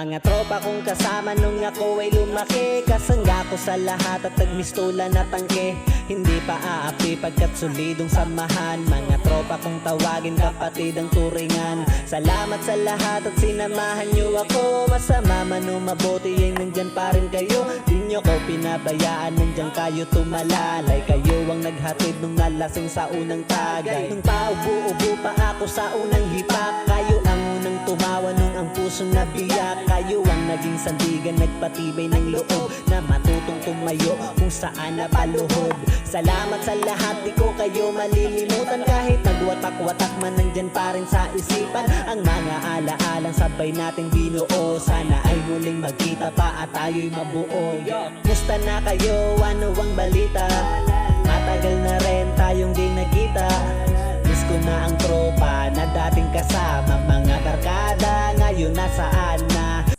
Mga tropa kong kasama nung ako ay lumaki, kasangga ko sa lahat at nagmistulan na tangke. Hindi pa aapi pagkat solidong samahan. Mga tropa kong tawagin kapatid ang turingan. Salamat sa lahat at sinamahan nyo ako. Masama man o mabuti ay nandyan pa rin kayo. Di nyo ko pinabayaan, nandyan kayo tumalalay. Kayo ang naghatid nung nalasing sa unang tagay. Nung paubo-ubo pa ako sa unang hipak, kayo ang unang tumawa nung ang pusong nabiyak. Kayo ang naging sandigan, nagpatibay ng loob na matutong tumayo kung saan napaluhod. Salamat sa lahat, di ko kayo malilimutan. Kahit nagwatak-watak man, nandyan pa rin sa isipan ang mga alaalang sabay natin binuo. Sana ay muling magkita pa at tayo'y mabuo. Musta na kayo? Ano ang balita? Matagal na rin tayong di nagkita. Miss ko na ang tropa na dating kasama. Mga barkada ngayon nasaan na?